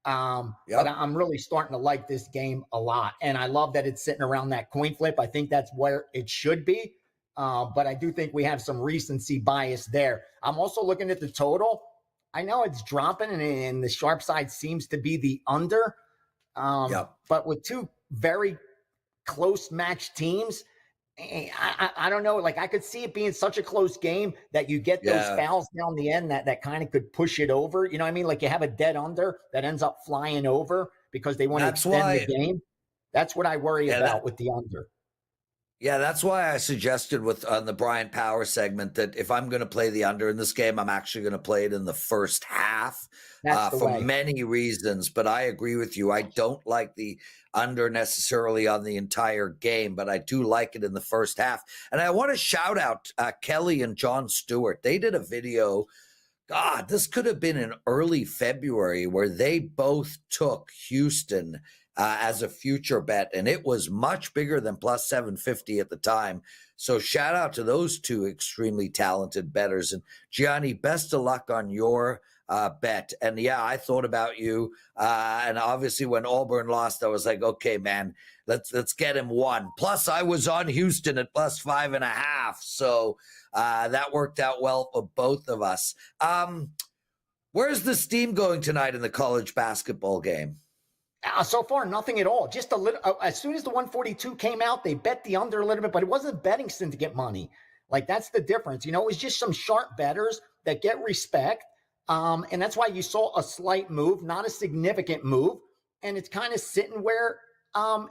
But I'm really starting to like this game a lot. And I love that it's sitting around that coin flip. I think that's where it should be. But I do think we have some recency bias there. I'm also looking at the total. I know it's dropping, and the sharp side seems to be the under. But with 2 very close match teams, I don't know. Like, I could see it being such a close game that you get those fouls down the end that kind of could push it over. You know what I mean? Like, you have a dead under that ends up flying over because they want to extend the game. That's what I worry about with the under. Yeah, that's why I suggested on the Brian Power segment that if I'm going to play the under in this game, I'm actually going to play it in the first half for many reasons. But I agree with you. I don't like the under necessarily on the entire game, but I do like it in the first half. And I want to shout out Kelly and John Stewart. They did a video. God, this could have been in early February where they both took Houston as a future bet, and it was much bigger than plus 750 at the time. So shout out to those 2 extremely talented bettors. And Gianni, best of luck on your bet. And yeah, I thought about you. And obviously when Auburn lost, I was like, okay, man, let's get him 1. Plus I was on Houston at plus 5.5. So that worked out well for both of us. Where's the steam going tonight in the college basketball game? So far, nothing at all. Just a little. As soon as the 142 came out, they bet the under a little bit, but it wasn't betting syndicate money. Like, that's the difference. You know, it was just some sharp bettors that get respect. And that's why you saw a slight move, not a significant move. And it's kind of sitting where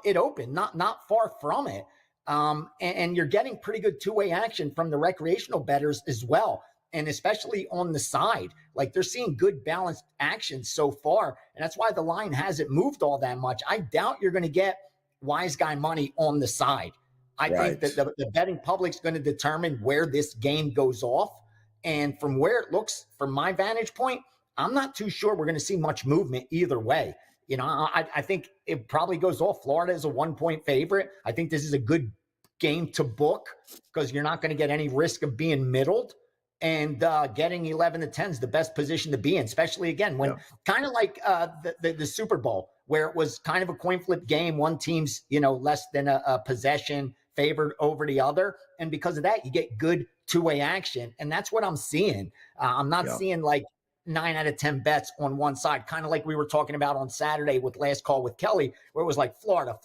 it opened, not far from it. And you're getting pretty good 2-way action from the recreational bettors as well. And especially on the side, like, they're seeing good balanced action so far. And that's why the line hasn't moved all that much. I doubt you're going to get wise guy money on the side. I think that the betting public's going to determine where this game goes off. And from where it looks, from my vantage point, I'm not too sure we're going to see much movement either way. You know, I think it probably goes off. Florida is a 1-point favorite. I think this is a good game to book because you're not going to get any risk of being middled. And getting 11 to 10 is the best position to be in, especially again when kind of like the Super Bowl, where it was kind of a coin flip game. One team's less than a possession favored over the other, and because of that, you get good 2-way action, and that's what I'm seeing. I'm not seeing like 9 out of 10 bets on one side, kind of like we were talking about on Saturday with Last Call with Kelly, where it was like Florida.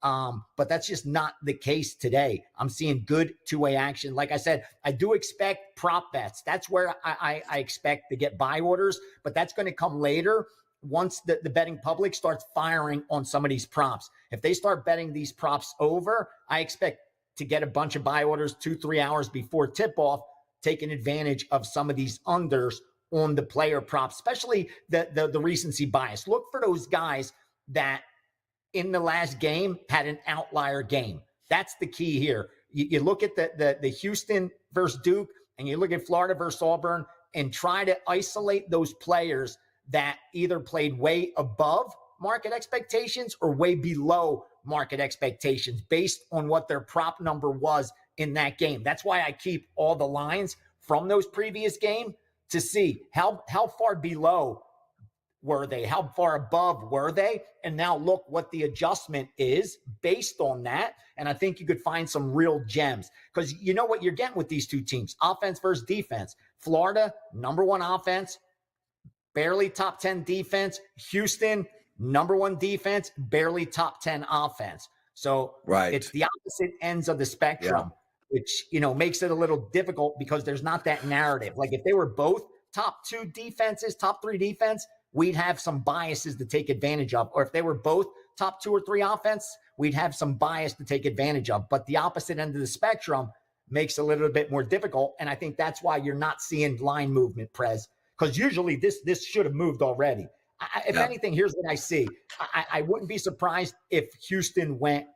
But that's just not the case today. I'm seeing good 2-way action. Like I said, I do expect prop bets. That's where I expect to get buy orders, but that's going to come later once the betting public starts firing on some of these props. If they start betting these props over, I expect to get a bunch of buy orders 2-3 hours before tip-off, taking advantage of some of these unders on the player props, especially the recency bias. Look for those guys that in the last game had an outlier game. That's the key here. You look at the Houston versus Duke, and you look at Florida versus Auburn, and try to isolate those players that either played way above market expectations or way below market expectations based on what their prop number was in that game. That's why I keep all the lines from those previous games to see how far below were they? How far above were they? And now look what the adjustment is based on that. And I think you could find some real gems because you know what you're getting with these two teams, offense versus defense. Florida, number 1 offense, barely top 10 defense. Houston, number 1 defense, barely top 10 offense. So it's the opposite ends of the spectrum. which, makes it a little difficult because there's not that narrative. Like if they were both top 2 defenses, top 3 defense, we'd have some biases to take advantage of. Or if they were both top 2 or 3 offense, we'd have some bias to take advantage of. But the opposite end of the spectrum makes it a little bit more difficult. And I think that's why you're not seeing line movement, Prez, because usually this should have moved already. If anything, here's what I see. I wouldn't be surprised if Houston went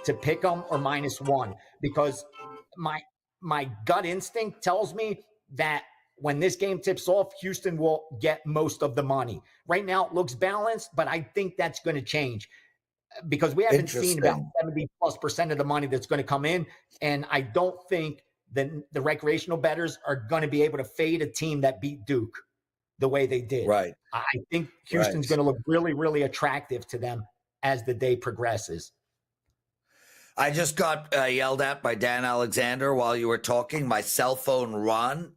to pick them or -1, because my gut instinct tells me that when this game tips off, Houston will get most of the money. Right now, it looks balanced, but I think that's going to change because we haven't seen about 70+% of the money that's going to come in. And I don't think the recreational bettors are going to be able to fade a team that beat Duke the way they did. Right. I think Houston's going to look really, really attractive to them as the day progresses. I just got yelled at by Dan Alexander while you were talking. My cell phone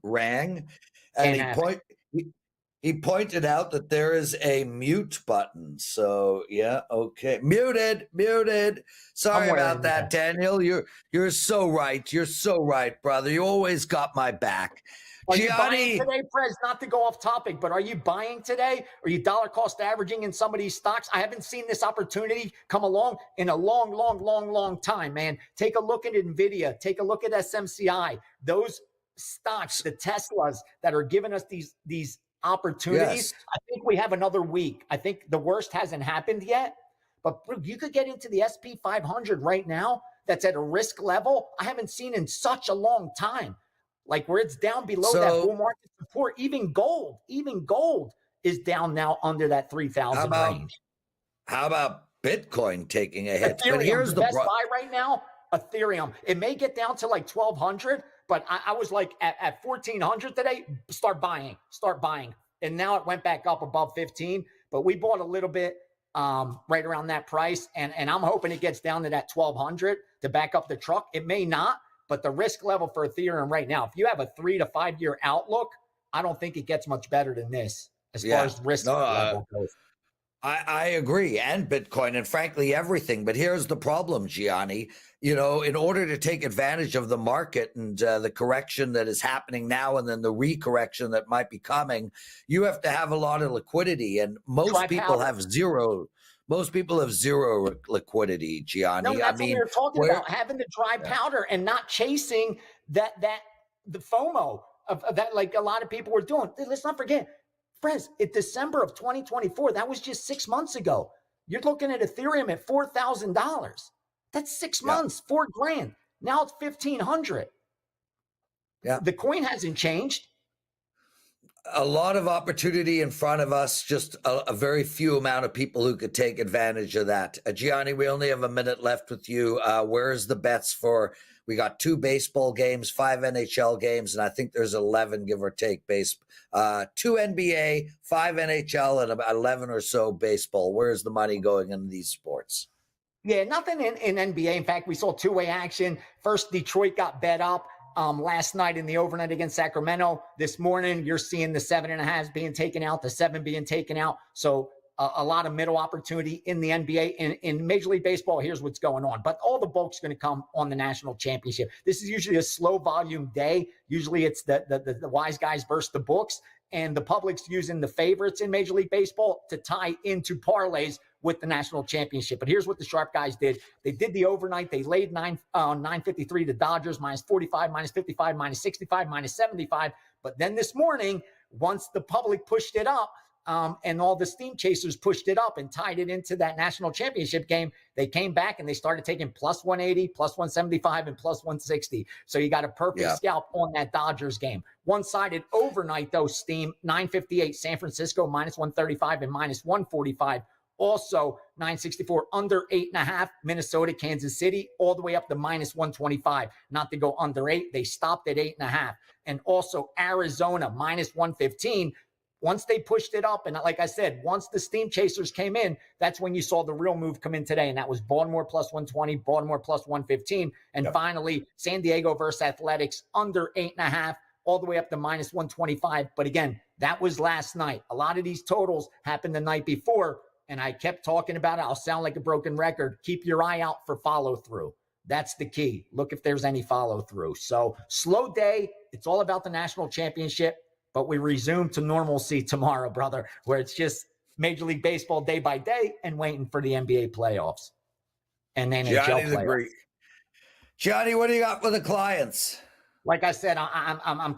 rang, and he pointed out that there is a mute button. So yeah, okay, muted. Sorry about that, Daniel. You're so right. You're so right, brother. You always got my back. Are you buying today, Prez? Not to go off topic, but are you buying today? Are you dollar cost averaging in some of these stocks? I haven't seen this opportunity come along in a long time, man. Take a look at NVIDIA. Take a look at SMCI. Those stocks, the Teslas that are giving us these opportunities. Yes. I think we have another week. I think the worst hasn't happened yet, but you could get into the SP 500 right now. That's at a risk level I haven't seen in such a long time. Like where it's down below that bull market support. Even gold is down now under that 3,000 range. How about Bitcoin taking a hit? Ethereum, but here's the best buy right now, Ethereum. It may get down to like 1,200, but I was like at 1,400 today, start buying. And now it went back up above 15, but we bought a little bit right around that price. And I'm hoping it gets down to that 1,200 to back up the truck. It may not. But the risk level for Ethereum right now, if you have a 3 to 5 year outlook, I don't think it gets much better than this as far as risk level goes. I agree. And Bitcoin and frankly, everything. But here's the problem, Gianni. In order to take advantage of the market and the correction that is happening now and then the recorrection that might be coming, you have to have a lot of liquidity. And most people have zero. Most people have zero liquidity, Gianni. No, that's what we were talking about, having the dry powder and not chasing the FOMO of that, like a lot of people were doing. Let's not forget, Prez, in December of 2024, that was just 6 months ago. You're looking at Ethereum at $4,000. That's 6 months, $4,000. Now it's 1,500. Yeah, the coin hasn't changed. A lot of opportunity in front of us, just a very few amount of people who could take advantage of that. Gianni, we only have a minute left with you. Where's the bets for, we got 2 baseball games, 5 NHL games, and I think there's 11, give or take, 2 NBA, 5 NHL, and about 11 or so baseball. Where's the money going in these sports? Yeah, nothing in NBA. In fact, we saw 2-way action. First, Detroit got bet up last night in the overnight against Sacramento. This morning, you're seeing the 7.5s being taken out, the 7 being taken out. So a lot of middle opportunity in the NBA. In Major League Baseball, here's what's going on. But all the bulk's going to come on the national championship. This is usually a slow volume day. Usually it's the wise guys versus the books. And the public's using the favorites in Major League Baseball to tie into parlays with the national championship. But here's what the sharp guys did. They did the overnight. They laid 953 to Dodgers, -45, -55, -65, -75. But then this morning, once the public pushed it up and all the steam chasers pushed it up and tied it into that national championship game, they came back and they started taking +180, +175, and +160. So you got a perfect scalp on that Dodgers game. One-sided overnight, though, steam, 958, San Francisco, -135 and -145. Also, 964 under 8.5, Minnesota, Kansas City, all the way up to -125. Not to go under 8. They stopped at 8.5. And also Arizona, -115. Once they pushed it up, and like I said, once the steam chasers came in, that's when you saw the real move come in today. And that was Baltimore +120, Baltimore +115. And finally, San Diego versus Athletics under 8.5, all the way up to -125. But again, that was last night. A lot of these totals happened the night before. And I kept talking about it. I'll sound like a broken record. Keep your eye out for follow through. That's the key. Look if there's any follow through. So slow day. It's all about the national championship, but we resume to normalcy tomorrow, brother, where it's just Major League Baseball day by day and waiting for the NBA playoffs and NHL Gianni The playoffs. Greek. Johnny, what do you got for the clients? Like I said, I'm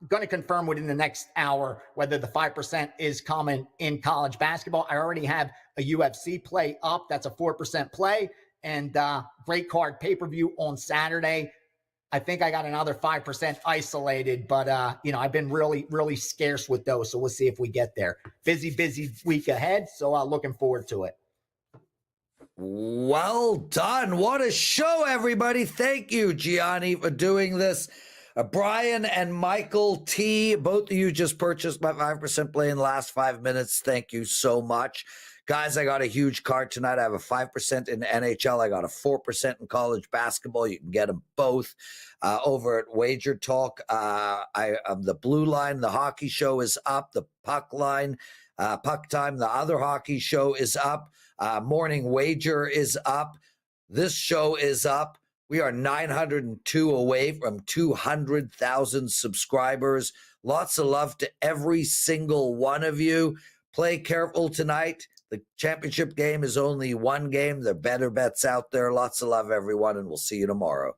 going to confirm within the next hour whether the 5% is common in college basketball. I already have a UFC play up. That's a 4% play. And great card pay-per-view on Saturday. I think I got another 5% isolated, but I've been really, really scarce with those. So we'll see if we get there. Busy week ahead. So looking forward to it. Well done. What a show, everybody. Thank you, Gianni, for doing this. Brian and Michael T, both of you just purchased my 5% play in the last 5 minutes. Thank you so much. Guys, I got a huge card tonight. I have a 5% in NHL. I got a 4% in college basketball. You can get them both over at WagerTalk. The Blue Line, the hockey show is up. The Puck Line, Puck Time, the other hockey show is up. Morning Wager is up. This show is up. We are 902 away from 200,000 subscribers. Lots of love to every single one of you. Play careful tonight. The championship game is only one game. There are better bets out there. Lots of love, everyone, and we'll see you tomorrow.